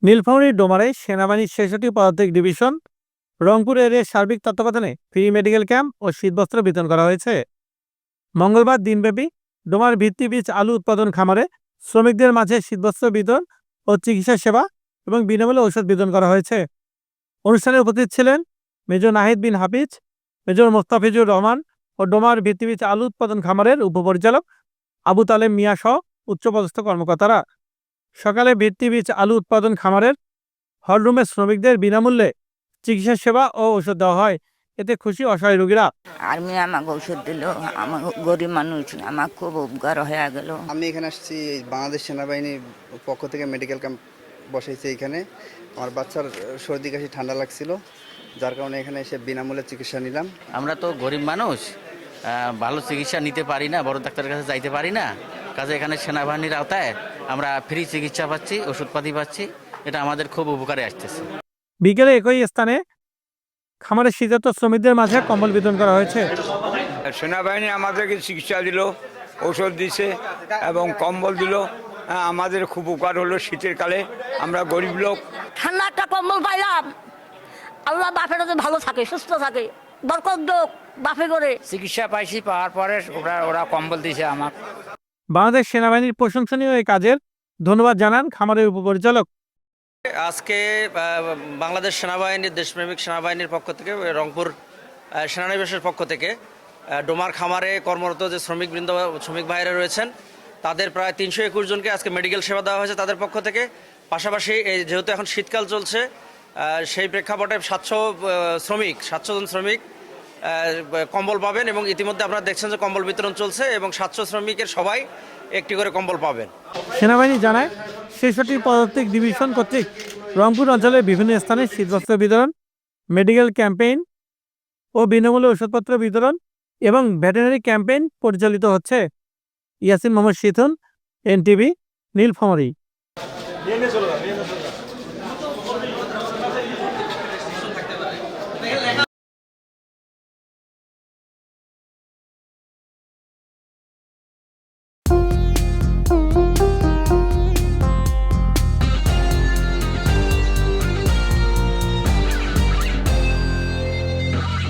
নীলফামারীর ডোমারে সেনাবাহিনীর ৬৬টি পদাতিক ডিভিশন রংপুর এরিয়ার সার্বিক তত্ত্বাবধানে ফ্রি মেডিকেল ক্যাম্প ও শীতবস্ত্র বিতরণ করা হয়েছে। মঙ্গলবার দিনব্যাপী ডোমার ভিত্তিবীজ আলু উৎপাদন খামারে শ্রমিকদের মাঝে শীতবস্ত্র বিতরণ ও চিকিৎসা সেবা এবং বিনামূল্যে ঔষধ বিতরণ করা হয়েছে। অনুষ্ঠানে উপস্থিত ছিলেন মেজর নাহিদ বিন হাফিজ, মেজর মোস্তাফিজুর রহমান ও ডোমার ভিত্তিবীজ আলু উৎপাদন খামারের উপপরিচালক আবু তালেম মিয়া সহ উচ্চপদস্থ কর্মকর্তারা। সকালে ভিত্তিবীজ আলু উৎপাদন খামারের হলরুমে শ্রমিকদের বিনামূল্যে চিকিৎসা সেবা ও ওষুধ দেওয়া হয়। এতে খুশি অসহায় রোগীরা। আর্মি আমাকে ওষুধ দিল, আমার গরিব মানুষ, আমার খুব উপকার হয়ে গেল। আমি এখানে আসছি বাংলাদেশ সেনাবাহিনীর পক্ষ থেকে মেডিকেল ক্যাম্প বসাইছে। এখানে আমার বাচ্চার সর্দি কাশি ঠান্ডা লাগছিল, যার কারণে এখানে এসে বিনামূল্যে চিকিৎসা নিলাম। আমরা তো গরিব মানুষ, ভালো চিকিৎসা নিতে পারি না, বড় ডাক্তারের কাছে যাইতে পারি না। কাজে এখানে সেনাবাহিনীর আওতায় আমরা ফ্রি চিকিৎসা পাচ্ছি, ওষুধপাতি পাচ্ছি। এটা আমাদের খুব উপকারে আসতেছে। বিকেলে একই স্থানে খামারের শীতার্ত শ্রমিকদের মাঝে কম্বল বিতরণ করা হয়েছে। সেনাবাহিনী আমাদেরকে চিকিৎসা দিল, ঔষধ দিছে এবং কম্বল দিল। আমাদের খুব উপকার হলো। শীতের কালে আমরা গরিব লোক, ঠান্ডা একটা কম্বল পাইলাম। আল্লাহ বাপের ভালো থাকে, সুস্থ থাকে, বরকত দোক বাপে করে। চিকিৎসা পাইছি, পাওয়ার পরে ওরা কম্বল দিয়েছে আমার। বাংলাদেশ সেনাবাহিনীর প্রশংসনীয় এই কাজের ধন্যবাদ জানান খামারের উপপরিচালক। আজকে বাংলাদেশ সেনাবাহিনীর, দেশপ্রেমিক সেনাবাহিনীর পক্ষ থেকে, রংপুর সেনানিবাসের পক্ষ থেকে ডোমার খামারে কর্মরত যে শ্রমিক ভাইরা রয়েছেন, তাদের প্রায় ৩২১ জনকে আজকে মেডিকেল সেবা দেওয়া হয়েছে তাদের পক্ষ থেকে। পাশাপাশি যেহেতু এখন শীতকাল চলছে, সেই প্রেক্ষাপটে ৭০০ জন শ্রমিক কম্বল পাবেন এবং ইতিমধ্যে আপনারা দেখছেন যে কম্বল বিতরণ চলছে এবং ৭০০ শ্রমিকের সবাই একটি করে কম্বল পাবেন। সেনাবাহিনী জানায় ৬৬টি পদাতিক ডিভিশন কর্তৃক রংপুর অঞ্চলের বিভিন্ন স্থানে শীতবস্ত্র বিতরণ, মেডিকেল ক্যাম্পেইন ও বিনামূল্যে ওষুধপত্র বিতরণ এবং ভেটেরিনারি ক্যাম্পেইন পরিচালিত হচ্ছে। ইয়াসিন মোহাম্মদ শিথুন, এনটিভি, নীলফামারী।